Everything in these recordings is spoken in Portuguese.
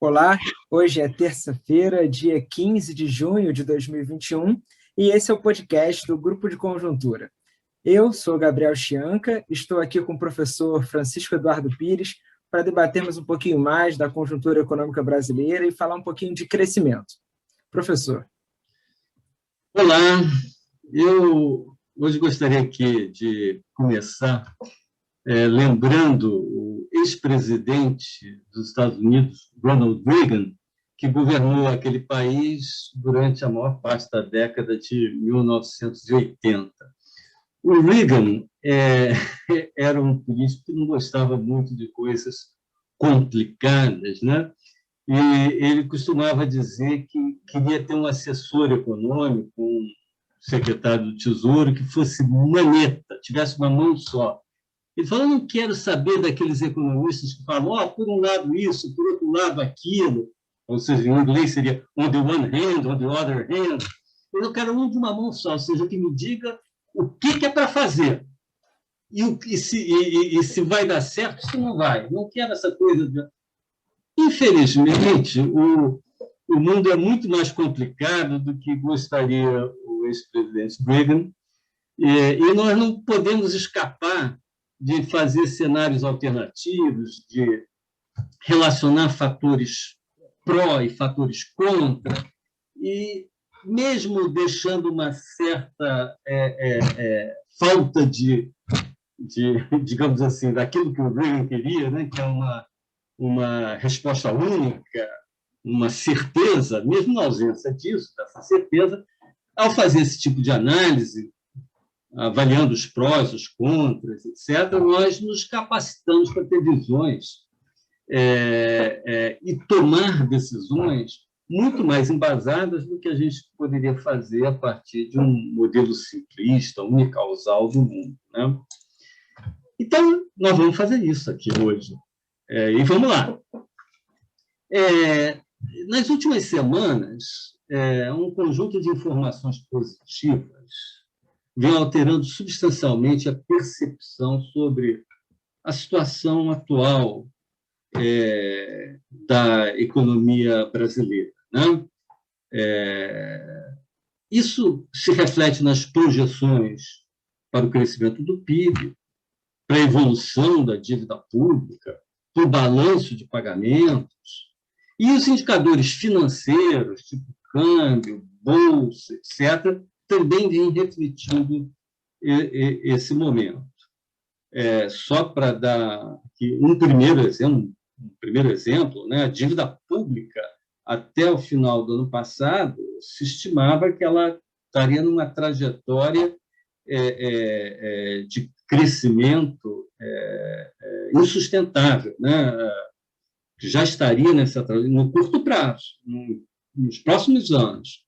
Olá, hoje é terça-feira, dia 15 de junho de 2021, e esse é o podcast do Grupo de Conjuntura. Eu sou Gabriel Chianca, estou aqui com o professor Francisco Eduardo Pires para debatermos um pouquinho mais da conjuntura econômica brasileira e falar um pouquinho de crescimento. Professor. Olá, eu hoje gostaria aqui de começar lembrando o ex-presidente dos Estados Unidos, Ronald Reagan, que governou aquele país durante a maior parte da década de 1980. O Reagan era um político que não gostava muito de coisas complicadas, né? E ele costumava dizer que queria ter um assessor econômico, um secretário do Tesouro, que fosse maneta, tivesse uma mão só. Ele falou: eu não quero saber daqueles economistas que falam, por um lado isso, por outro lado aquilo, ou seja, em inglês seria on the one hand, on the other hand. Eu quero um de uma mão só, ou seja, que me diga o que é para fazer. E se vai dar certo, se não vai. Não quero essa coisa de... Infelizmente, o mundo é muito mais complicado do que gostaria o ex-presidente Reagan, e nós não podemos escapar de fazer cenários alternativos, de relacionar fatores pró e fatores contra, e mesmo deixando uma certa falta de, digamos assim, daquilo que o Reagan queria, né, que é uma resposta única, uma certeza, mesmo na ausência disso, dessa certeza, ao fazer esse tipo de análise, avaliando os prós, os contras, etc., nós nos capacitamos para ter visões e tomar decisões muito mais embasadas do que a gente poderia fazer a partir de um modelo simplista, unicausal do mundo, né? Então, nós vamos fazer isso aqui hoje. E vamos lá. Nas últimas semanas, um conjunto de informações positivas vem alterando substancialmente a percepção sobre a situação atual da economia brasileira, né? Isso se reflete nas projeções para o crescimento do PIB, para a evolução da dívida pública, para o balanço de pagamentos, e os indicadores financeiros, tipo câmbio, bolsa, etc., também vêm refletindo esse momento. Só para dar aqui um primeiro exemplo, né, a dívida pública, até o final do ano passado, se estimava que ela estaria numa trajetória de crescimento insustentável, né? Que já estaria nessa trajetória no curto prazo, nos próximos anos.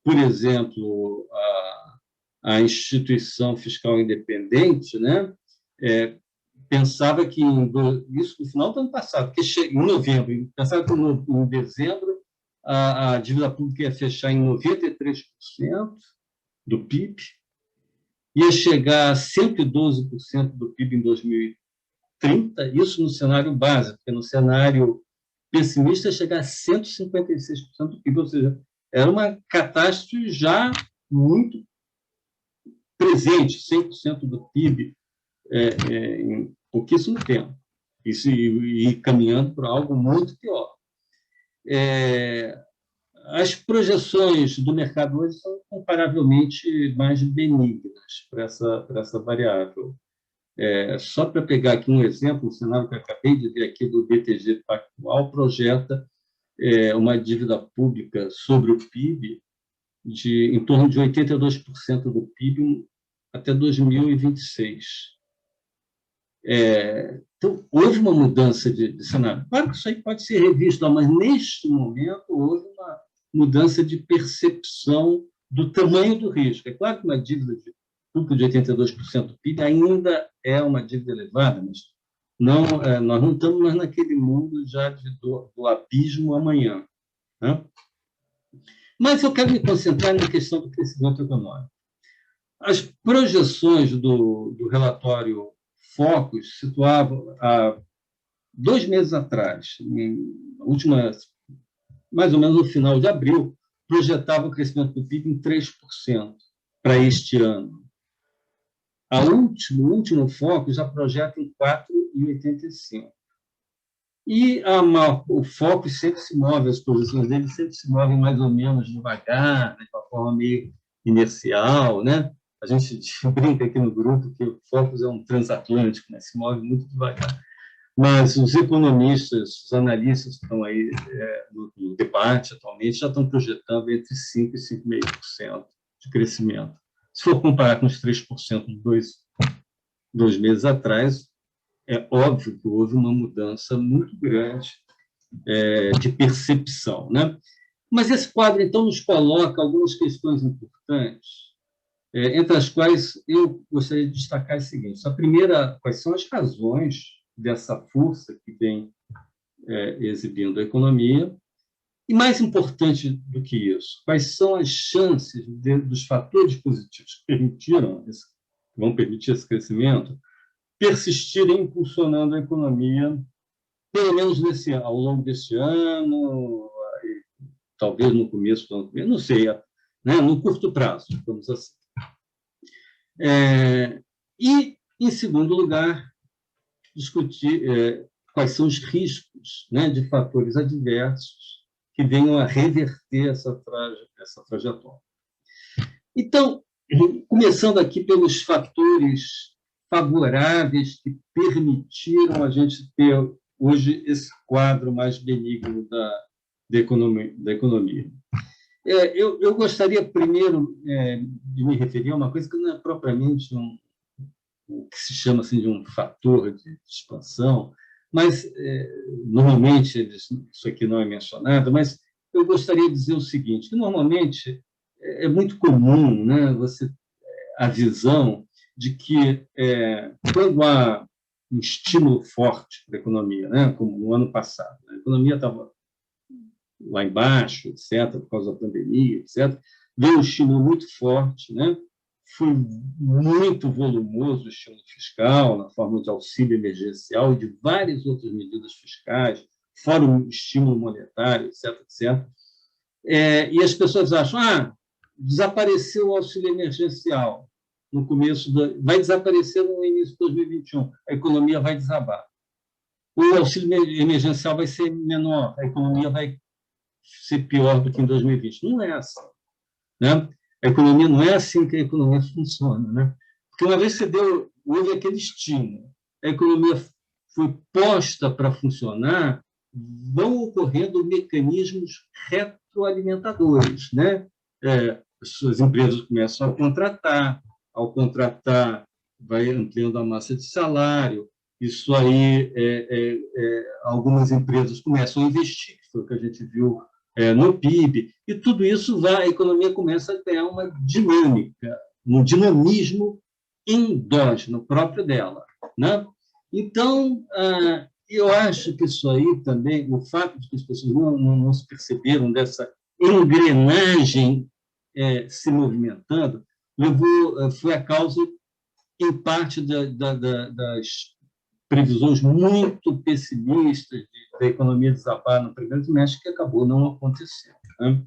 Por exemplo, a instituição fiscal independente, né, pensava que isso no final do ano passado, em novembro, pensava que em dezembro a dívida pública ia fechar em 93% do PIB, ia chegar a 112% do PIB em 2030, isso no cenário básico, porque no cenário pessimista chegar a 156% do PIB, ou seja, era uma catástrofe já muito presente, 100% do PIB em pouquíssimo tempo, e caminhando para algo muito pior. As projeções do mercado hoje são comparavelmente mais benignas para essa variável. Só para pegar aqui um exemplo, um cenário que eu acabei de ver aqui do BTG Pactual projeta uma dívida pública sobre o PIB em torno de 82% do PIB até 2026. Então, houve uma mudança de cenário. Claro que isso aí pode ser revisto, mas neste momento houve uma mudança de percepção do tamanho do risco. É claro que uma dívida pública de 82% do PIB ainda é uma dívida elevada, mas nós não estamos mais naquele mundo já do abismo amanhã, né? Mas eu quero me concentrar na questão do crescimento econômico. As projeções do relatório Focus situavam 2 meses atrás, mais ou menos no final de abril, projetava o crescimento do PIB em 3% para este ano. O último foco já projeta em 4,85%. E o foco sempre se move, as posições dele sempre se movem mais ou menos devagar, né, de uma forma meio inercial, né? A gente brinca aqui no grupo que o Focus é um transatlântico, né? Se move muito devagar. Mas os economistas, os analistas que estão aí no debate atualmente já estão projetando entre 5% e 5,5% de crescimento. Se for comparar com os 3% de dois meses atrás, é óbvio que houve uma mudança muito grande de percepção, né? Mas esse quadro, então, nos coloca algumas questões importantes, entre as quais eu gostaria de destacar o seguinte. A primeira, quais são as razões dessa força que vem exibindo a economia? E, mais importante do que isso, quais são as chances dos fatores positivos que vão permitir esse crescimento, persistirem impulsionando a economia, pelo menos ao longo deste ano, talvez no começo do ano, não sei, né, no curto prazo, vamos assim. E, em segundo lugar, discutir quais são os riscos, né, de fatores adversos que venham a reverter essa trajetória. Então, começando aqui pelos fatores favoráveis que permitiram a gente ter hoje esse quadro mais benigno da economia. Eu gostaria primeiro de me referir a uma coisa que não é propriamente o que se chama assim de um fator de expansão, mas normalmente isso aqui não é mencionado, mas eu gostaria de dizer o seguinte, que normalmente é muito comum, né, a visão de que quando há um estímulo forte para a economia, né, como no ano passado, a economia estava lá embaixo, etc., por causa da pandemia, etc., veio um estímulo muito forte, né? Foi muito volumoso o estímulo fiscal, na forma de auxílio emergencial e de várias outras medidas fiscais, fora o estímulo monetário, etc., etc. E as pessoas acham, desapareceu o auxílio emergencial no começo, vai desaparecer no início de 2021, a economia vai desabar. O auxílio emergencial vai ser menor, a economia vai ser pior do que em 2020. Não é assim, né? A economia não é assim que a economia funciona, né? Porque uma vez que houve aquele estímulo, a economia foi posta para funcionar, vão ocorrendo mecanismos retroalimentadores, né? As empresas começam a contratar, ao contratar, vai ampliando a massa de salário, isso aí, algumas empresas começam a investir, que foi o que a gente viu no PIB, e tudo isso a economia começa a ter uma dinâmica, um dinamismo endógeno próprio dela, né? Então, eu acho que isso aí também, o fato de que as pessoas não se perceberam dessa engrenagem se movimentando, foi a causa, em parte, das previsões muito pessimistas da economia desabar no primeiro trimestre, que acabou não acontecendo, né?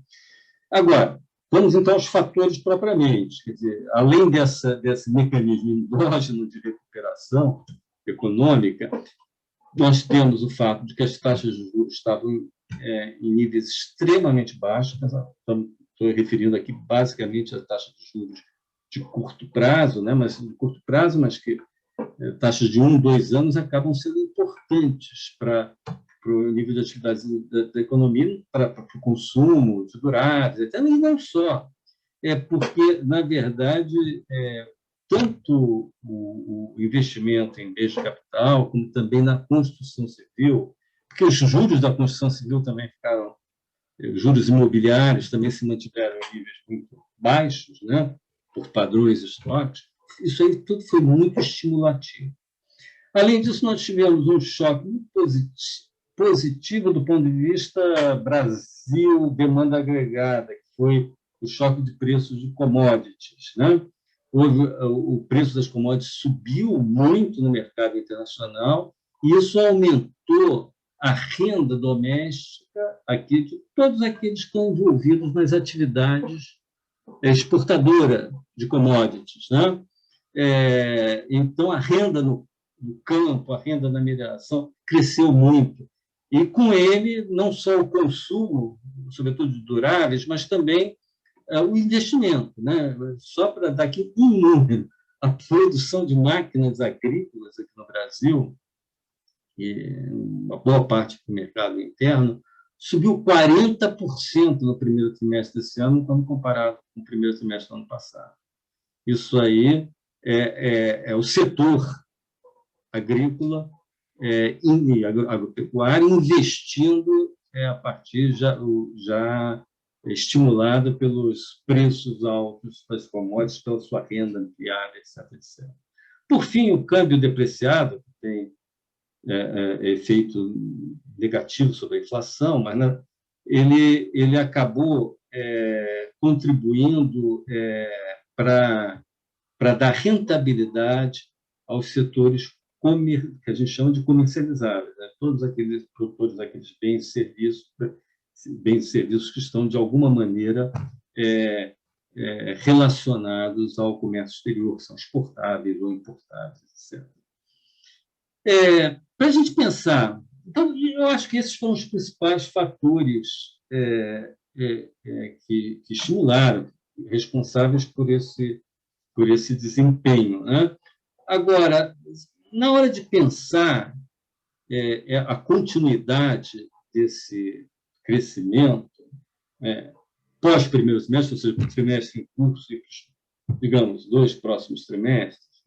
Agora, vamos então aos fatores propriamente. Quer dizer, além desse mecanismo endógeno de recuperação econômica, nós temos o fato de que as taxas de juros estavam em níveis extremamente baixos, estou referindo aqui basicamente às taxas de juros de curto prazo, né? Mas de curto prazo, mas que taxas de 1, 2 anos acabam sendo importantes para o nível de atividade da economia, para o consumo de duráveis, até e não só. Porque, na verdade, tanto o investimento em bens de capital, como também na construção civil, porque os juros da construção civil também ficaram, juros imobiliários também se mantiveram em níveis muito baixos, né, por padrões históricos, isso aí tudo foi muito estimulativo. Além disso, nós tivemos um choque muito positivo do ponto de vista Brasil, demanda agregada, que foi o choque de preços de commodities, né? O preço das commodities subiu muito no mercado internacional E isso aumentou a renda doméstica aqui de todos aqueles que estão envolvidos nas atividades exportadoras de commodities, né? Então, a renda no campo, a renda na mineração cresceu muito. E, com ele, não só o consumo, sobretudo de duráveis, mas também o investimento. Né? Só para dar aqui um número, a produção de máquinas agrícolas aqui no Brasil, e uma boa parte do mercado interno, subiu 40% no primeiro trimestre desse ano, quando comparado com o primeiro trimestre do ano passado. Isso aí é o setor agrícola e agropecuário investindo a partir já estimulada pelos preços altos das commodities, pela sua renda ampliada, etc, etc. Por fim, o câmbio depreciado, que tem efeito negativo sobre a inflação, mas ele acabou contribuindo para dar rentabilidade aos setores que a gente chama de comercializáveis, né? Todos aqueles produtores, aqueles bens e serviços que estão, de alguma maneira, relacionados ao comércio exterior, que são exportáveis ou importáveis, etc. Para a gente pensar, então, eu acho que esses foram os principais fatores que estimularam, responsáveis por esse desempenho, né? Agora, na hora de pensar a continuidade desse crescimento, pós primeiro semestre, ou seja, o trimestre em curso e, digamos, 2 próximos trimestres,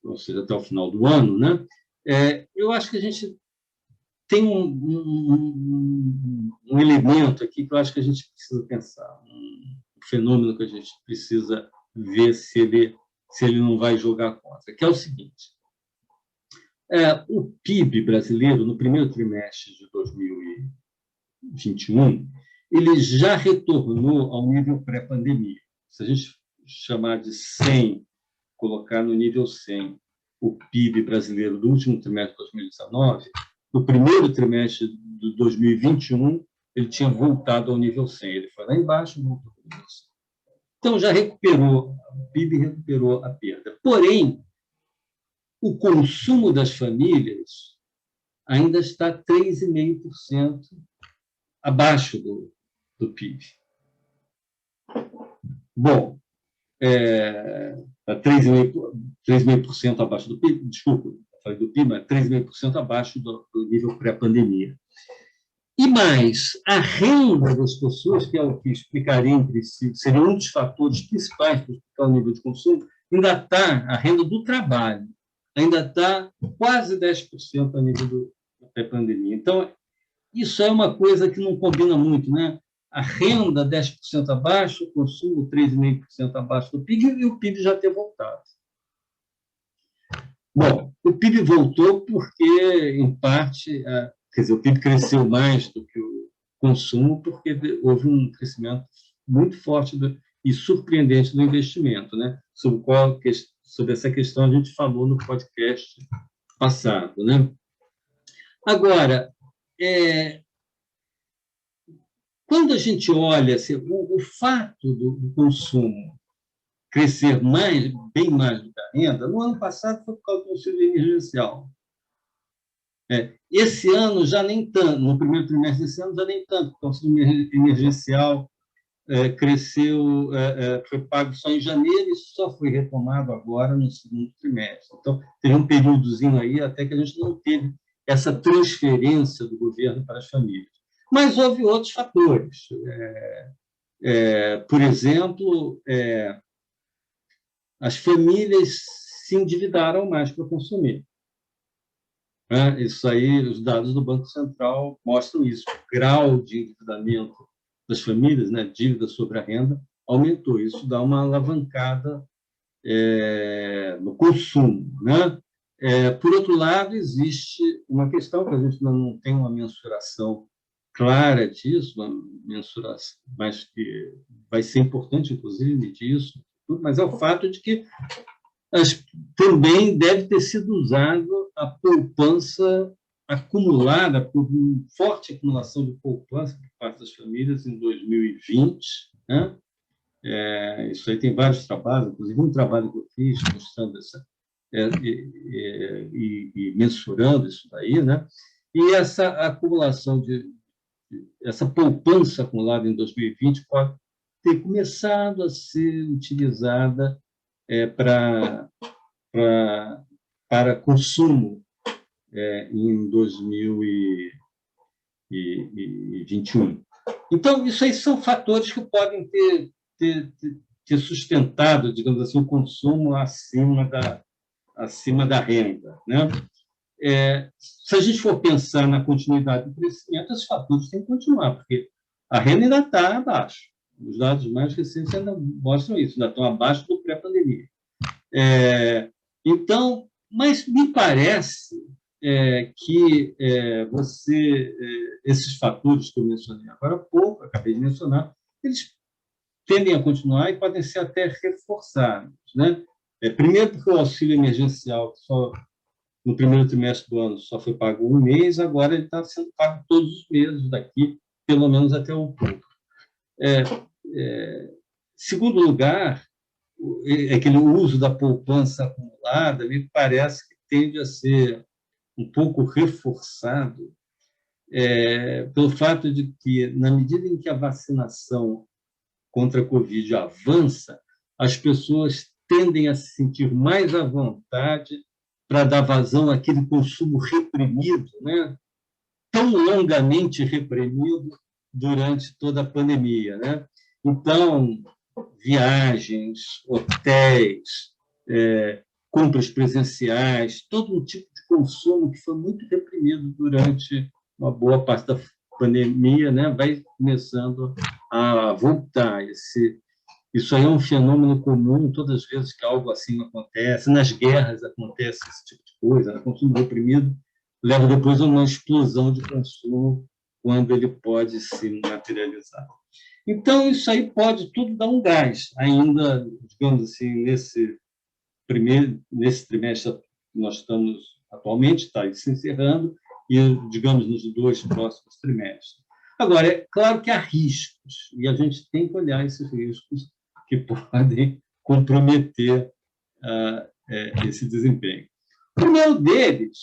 ou seja, até o final do ano, né? Eu acho que a gente tem um elemento aqui que eu acho que a gente precisa pensar, um fenômeno que a gente precisa ver se ele não vai jogar contra, que é o seguinte: o PIB brasileiro, no primeiro trimestre de 2021, ele já retornou ao nível pré-pandemia. Se a gente chamar de 100, colocar no nível 100 o PIB brasileiro do último trimestre de 2019, no primeiro trimestre de 2021, ele tinha voltado ao nível 100. Ele foi lá embaixo e voltou ao nível 100. Então, já recuperou, o PIB recuperou a perda. Porém, o consumo das famílias ainda está 3,5% abaixo do PIB. Bom, 3,5% abaixo do PIB, desculpa, falei do PIB, mas 3,5% abaixo do nível pré-pandemia. E mais, a renda das pessoas, que é o que explicaria em princípio, seria um dos fatores principais para explicar o nível de consumo, ainda está, a renda do trabalho, ainda está quase 10% a nível da pré-pandemia. Então, isso é uma coisa que não combina muito, né? A renda 10% abaixo, o consumo 3,5% abaixo do PIB, e o PIB já ter voltado. Bom, o PIB voltou porque, em parte, quer dizer, o PIB cresceu mais do que o consumo porque houve um crescimento muito forte e surpreendente do investimento, né? Sobre essa questão a gente falou no podcast passado, né? Agora, quando a gente olha assim, o fato do consumo crescer bem mais do que a renda, no ano passado foi por causa do auxílio emergencial. Esse ano já nem tanto, no primeiro trimestre desse ano já nem tanto, porque o auxílio emergencial cresceu, foi pago só em janeiro e só foi retomado agora no segundo trimestre. Então, teve um períodozinho aí até que a gente não teve essa transferência do governo para as famílias. Mas houve outros fatores. Por exemplo, as famílias se endividaram mais para consumir. Isso aí, os dados do Banco Central mostram isso. O grau de endividamento das famílias, né, dívida sobre a renda, aumentou. Isso dá uma alavancada no consumo, né? Por outro lado, existe uma questão que a gente não tem uma mensuração clara disso, uma mensuração, mas que vai ser importante, inclusive, medir isso, mas é o fato de que também deve ter sido usado a poupança acumulada, por uma forte acumulação de poupança por parte das famílias em 2020, né? Isso aí tem vários trabalhos, inclusive um trabalho que eu fiz mostrando e mensurando isso daí, né? E essa acumulação essa poupança acumulada em 2020 pode ter começado a ser utilizada para consumo em 2021. Então, isso aí são fatores que podem ter sustentado, digamos assim, o consumo acima da renda, né? Se a gente for pensar na continuidade do crescimento, esses fatores têm que continuar, porque a renda ainda está abaixo. Os dados mais recentes ainda mostram isso, ainda estão abaixo do pré-pandemia. Então, mas me parece que esses fatores que eu mencionei agora há pouco, acabei de mencionar, eles tendem a continuar e podem ser até reforçados, né? Primeiro, porque o auxílio emergencial, no primeiro trimestre do ano, só foi pago um mês, agora ele está sendo pago todos os meses daqui, pelo menos até outubro. Segundo lugar, aquele uso da poupança acumulada me parece que tende a ser um pouco reforçado pelo fato de que, na medida em que a vacinação contra a Covid avança, as pessoas tendem a se sentir mais à vontade para dar vazão àquele consumo reprimido, né? Tão longamente reprimido durante toda a pandemia, né? Então, viagens, hotéis, compras presenciais, todo um tipo de consumo que foi muito reprimido durante uma boa parte da pandemia, né, vai começando a voltar. Isso aí é um fenômeno comum, todas as vezes que algo assim acontece, nas guerras acontece esse tipo de coisa, né? O consumo reprimido leva depois a uma explosão de consumo quando ele pode se materializar. Então, isso aí pode tudo dar um gás, ainda, digamos assim, nesse trimestre que nós estamos atualmente, está se encerrando, e, digamos, nos 2 próximos trimestres. Agora, é claro que há riscos, e a gente tem que olhar esses riscos que podem comprometer esse desempenho. O primeiro deles,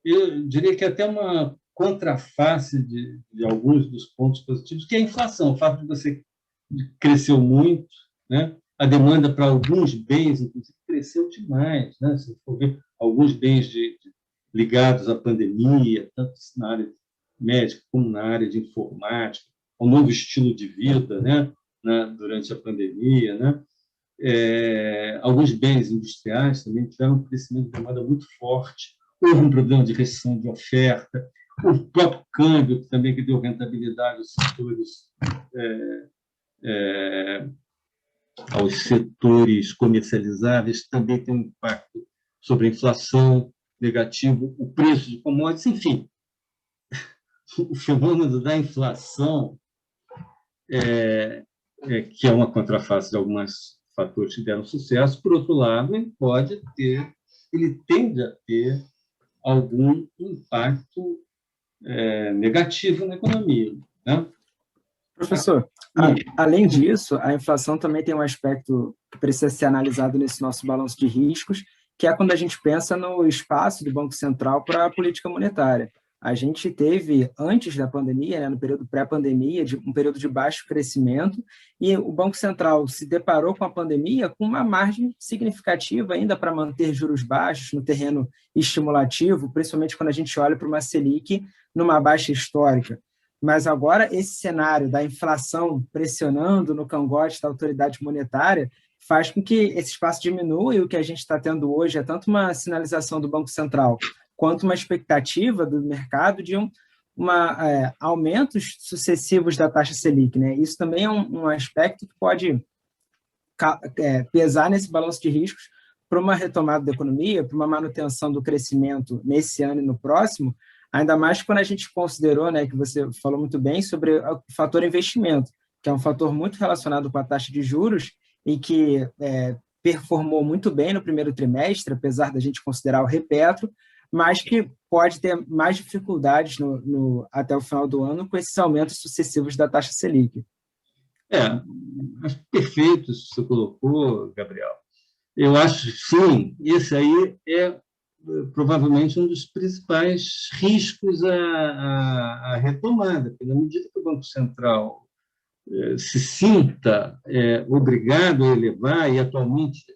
eu diria que é até uma contraface de alguns dos pontos positivos, que é a inflação, o fato de você cresceu muito, né? A demanda para alguns bens, inclusive, cresceu demais, né? Se for ver alguns bens ligados à pandemia, tanto na área médica como na área de informática, ao novo estilo de vida, né? Durante a pandemia, né? Alguns bens industriais também tiveram um crescimento de demanda muito forte. Houve um problema de restrição de oferta, o próprio câmbio também que deu rentabilidade aos setores comercializáveis, também tem um impacto sobre a inflação negativo, o preço de commodities, enfim. O fenômeno da inflação, que é uma contraface de alguns fatores que deram sucesso, por outro lado, ele tende a ter algum impacto negativo na economia, né? Professor, além disso, a inflação também tem um aspecto que precisa ser analisado nesse nosso balanço de riscos, que é quando a gente pensa no espaço do Banco Central para a política monetária. A gente teve, antes da pandemia, né, no período pré-pandemia, um período de baixo crescimento, e o Banco Central se deparou com a pandemia com uma margem significativa ainda para manter juros baixos no terreno estimulativo, principalmente quando a gente olha para uma Selic numa baixa histórica. Mas agora esse cenário da inflação pressionando no cangote da autoridade monetária faz com que esse espaço diminua, e o que a gente está tendo hoje é tanto uma sinalização do Banco Central quanto uma expectativa do mercado de aumentos sucessivos da taxa Selic, né? Isso também é um aspecto que pode pesar nesse balanço de riscos para uma retomada da economia, para uma manutenção do crescimento nesse ano e no próximo, ainda mais quando a gente considerou, né, que você falou muito bem, sobre o fator investimento, que é um fator muito relacionado com a taxa de juros e que performou muito bem no primeiro trimestre, apesar da gente considerar o repetro, mas que pode ter mais dificuldades até o final do ano com esses aumentos sucessivos da taxa Selic. Acho perfeito isso que você colocou, Gabriel. Eu acho, sim, esse aí é provavelmente um dos principais riscos à retomada, porque na medida que o Banco Central se sinta obrigado a elevar, e atualmente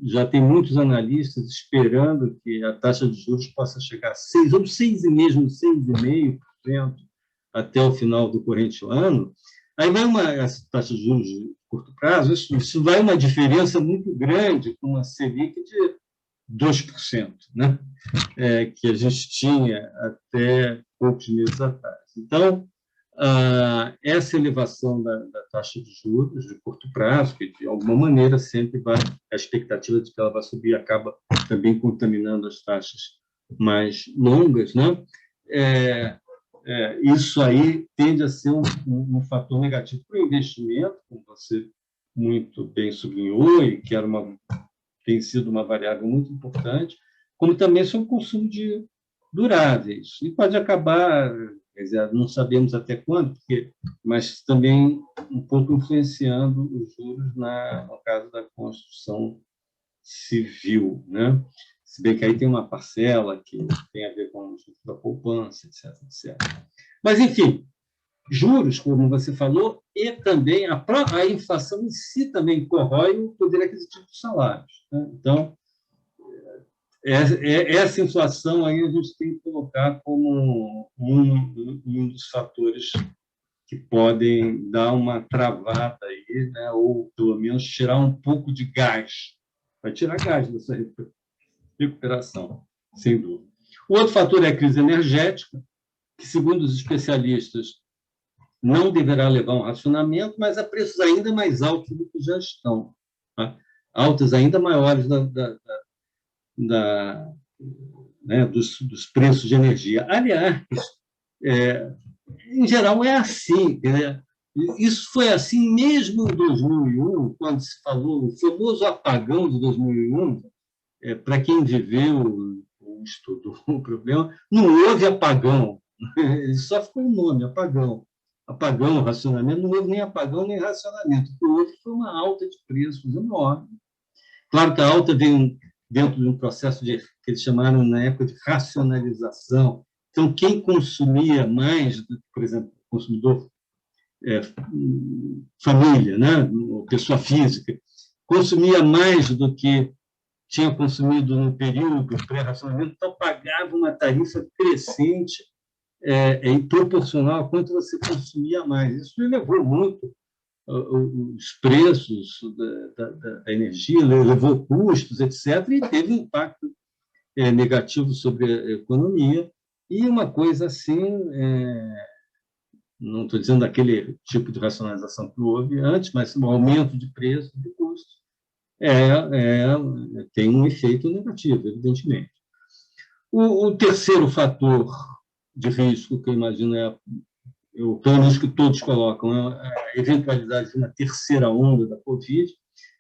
já tem muitos analistas esperando que a taxa de juros possa chegar a 6%, ou 6,5%, 6,5% até o final do corrente ano, aí vai essa taxa de juros de curto prazo, isso vai uma diferença muito grande com uma Selic de 2%, né? Que a gente tinha até poucos meses atrás. Então, essa elevação da taxa de juros de curto prazo, que de alguma maneira sempre vai, a expectativa de que ela vai subir acaba também contaminando as taxas mais longas, né? Isso aí tende a ser um fator negativo para o investimento, como você muito bem sublinhou, e que tem sido uma variável muito importante, como também sobre o consumo de duráveis. E pode acabar, quer dizer, não sabemos até quando, mas também um pouco influenciando os juros no caso da construção civil, né? Se bem que aí tem uma parcela que tem a ver com o juros da poupança, etc, etc. Mas, enfim, juros, como você falou, e também a inflação em si também corrói o poder aquisitivo dos salários, né? Então, essa inflação aí a gente tem que colocar como um dos fatores que podem dar uma travada aí, né? Ou pelo menos tirar um pouco de gás. Vai tirar gás dessa recuperação, sem dúvida. O outro fator é a crise energética, que, segundo os especialistas, não deverá levar a um racionamento, mas a preços ainda mais altos do que já estão, tá? Altas ainda maiores dos preços de energia. Aliás, em geral, é assim, né? Isso foi assim mesmo em 2001, quando se falou o famoso apagão de 2001. Para quem viveu ou estudou o problema, não houve apagão, ele só ficou o nome, apagão. Apagão, racionamento, não houve nem apagão nem racionamento. O que houve foi uma alta de preços enorme. Claro que a alta veio dentro de um processo que eles chamaram na época de racionalização. Então, quem consumia mais, por exemplo, consumidor família, né, pessoa física, consumia mais do que tinha consumido no período pré-racionamento, então pagava uma tarifa crescente e proporcional a quanto você consumia mais. Isso elevou muito os preços da energia, levou custos, etc., e teve um impacto negativo sobre a economia. E uma coisa assim, não estou dizendo aquele tipo de racionalização que houve antes, mas um aumento de preços, de custos, tem um efeito negativo, evidentemente. O terceiro fator de risco que eu imagino pelo menos que todos colocam, a eventualidade de uma terceira onda da Covid.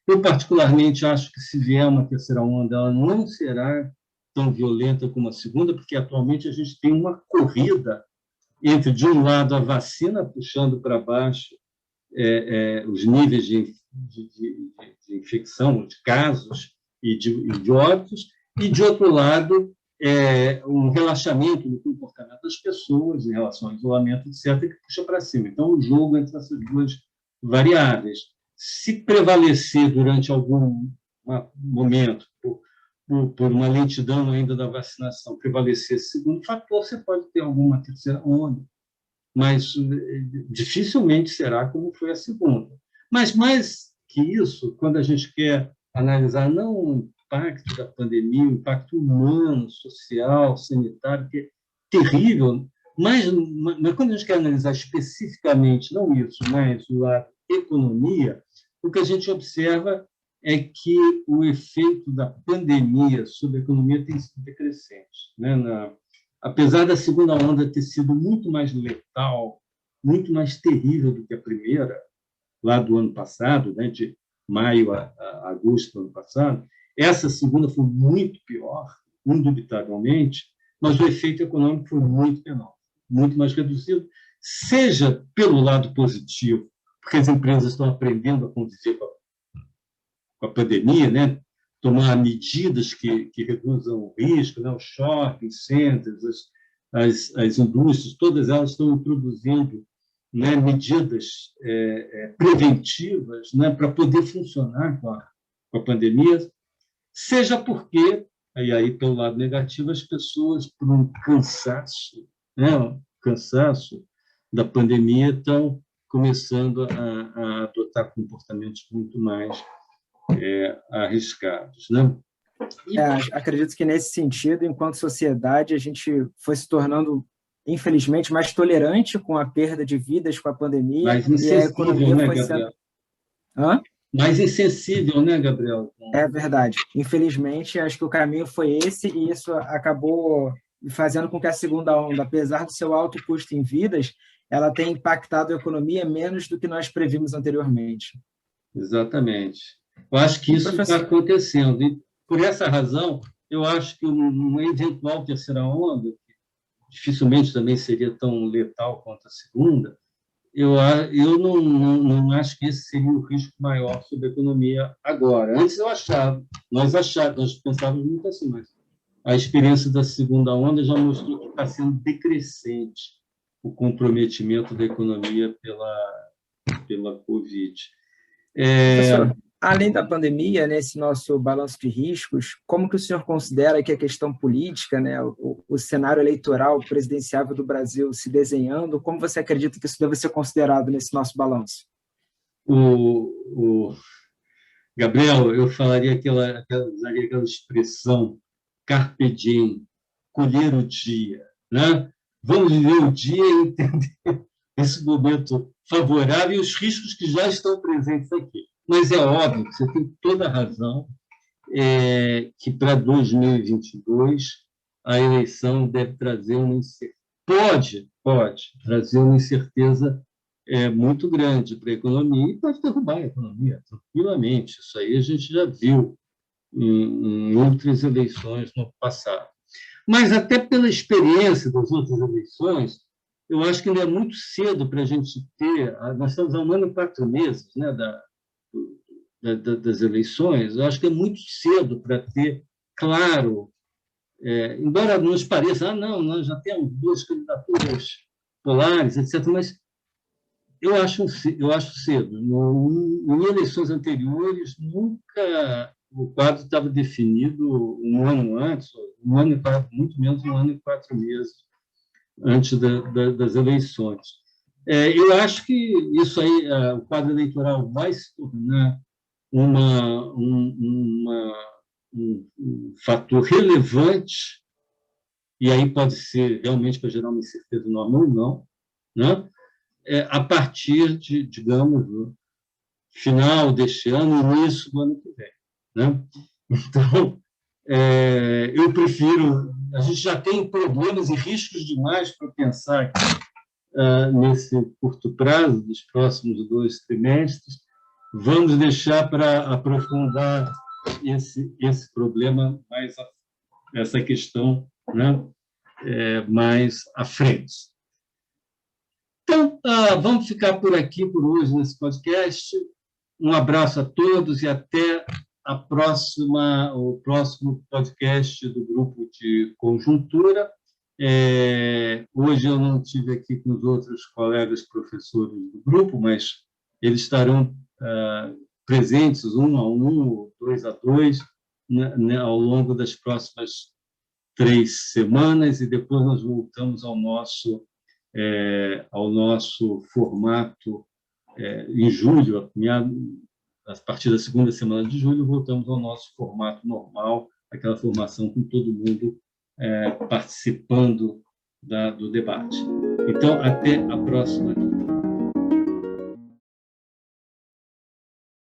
Eu, particularmente, acho que, se vier uma terceira onda, ela não será tão violenta como a segunda, porque, atualmente, a gente tem uma corrida entre, de um lado, a vacina puxando para baixo os níveis de infecção, de casos e de óbitos, e, de outro lado, um relaxamento no comportamento das pessoas em relação ao isolamento, etc., que puxa para cima. Então, o jogo entre essas duas variáveis. Se prevalecer durante algum momento, por uma lentidão ainda da vacinação, prevalecer esse segundo fator, você pode ter alguma terceira onda, mas dificilmente será como foi a segunda. Mas, mais que isso, quando a gente quer analisar não o impacto da pandemia, o impacto humano, social, sanitário, que é terrível, mas quando a gente quer analisar especificamente, não isso, mas o lado economia, o que a gente observa é que o efeito da pandemia sobre a economia tem sido decrescente, né? Apesar da segunda onda ter sido muito mais letal, muito mais terrível do que a primeira, lá do ano passado, né, de maio a agosto do ano passado. Essa segunda foi muito pior, indubitavelmente, mas o efeito econômico foi muito menor, muito mais reduzido, seja pelo lado positivo, porque as empresas estão aprendendo a conviver com a pandemia, né? Tomar medidas que reduzam o risco, né? Os shopping centers, as indústrias, todas elas estão introduzindo, né, medidas preventivas, né, para poder funcionar com a pandemia, seja porque, e aí pelo lado negativo, as pessoas, por um cansaço, né, um cansaço da pandemia, estão começando a adotar comportamentos muito mais arriscados, né? Acredito que, nesse sentido, enquanto sociedade, a gente foi se tornando, infelizmente, mais tolerante com a perda de vidas com a pandemia, mais e a insensível, economia né, foi Gabriel? sendo... Hã? Mais insensível, né, Gabriel? É verdade. Infelizmente, acho que o caminho foi esse, e isso acabou fazendo com que a segunda onda, apesar do seu alto custo em vidas, ela tenha impactado a economia menos do que nós previmos anteriormente. Exatamente. Eu acho que isso está acontecendo. E, por essa razão, eu acho que uma eventual terceira onda, que dificilmente também seria tão letal quanto a segunda, eu não acho que esse seria o risco maior sobre a economia agora. Antes nós pensávamos muito assim, mas a experiência da segunda onda já mostrou que está sendo decrescente o comprometimento da economia pela Covid. Professor, além da pandemia, nesse nosso balanço de riscos, como que o senhor considera que a questão política, né, o cenário eleitoral presidenciável do Brasil se desenhando, como você acredita que isso deve ser considerado nesse nosso balanço? Gabriel, eu falaria usaria aquela expressão carpe diem, colher o dia, né? Vamos viver o dia e entender esse momento favorável e os riscos que já estão presentes aqui. Mas é óbvio, você tem toda a razão, que para 2022 a eleição deve trazer uma incerteza. Pode trazer uma incerteza muito grande para a economia e pode derrubar a economia tranquilamente. Isso aí a gente já viu em outras eleições no passado. Mas até pela experiência das outras eleições, eu acho que ainda é muito cedo para a gente ter. Nós estamos há 1 ano e 4 meses, né, das eleições. Eu acho que é muito cedo para ter claro, embora nos pareça, não, nós já temos 2 candidaturas polares, etc., mas eu acho cedo. Em eleições anteriores, nunca o quadro estava definido 1 ano antes, 1 ano e 4, muito menos 1 ano e 4 meses antes das eleições. Eu acho que isso aí, o quadro eleitoral vai se tornar um fator relevante, e aí pode ser realmente para gerar uma incerteza enorme ou não, né? A partir de, digamos, do final deste ano, início do ano que vem, né? Então, eu prefiro... A gente já tem problemas e riscos demais para pensar nesse curto prazo, dos próximos 2 trimestres. Vamos deixar para aprofundar esse problema, essa questão, né, mais à frente. Então, vamos ficar por aqui por hoje nesse podcast. Um abraço a todos e até o próximo podcast do Grupo de Conjuntura. Hoje eu não estive aqui com os outros colegas professores do grupo, mas eles estarão presentes 1 a 1 ou 2 a 2, né, ao longo das próximas 3 semanas, e depois nós voltamos ao nosso formato em julho, a partir da segunda semana de julho, voltamos ao nosso formato normal, aquela formação com todo mundo participando do debate. Então, até a próxima.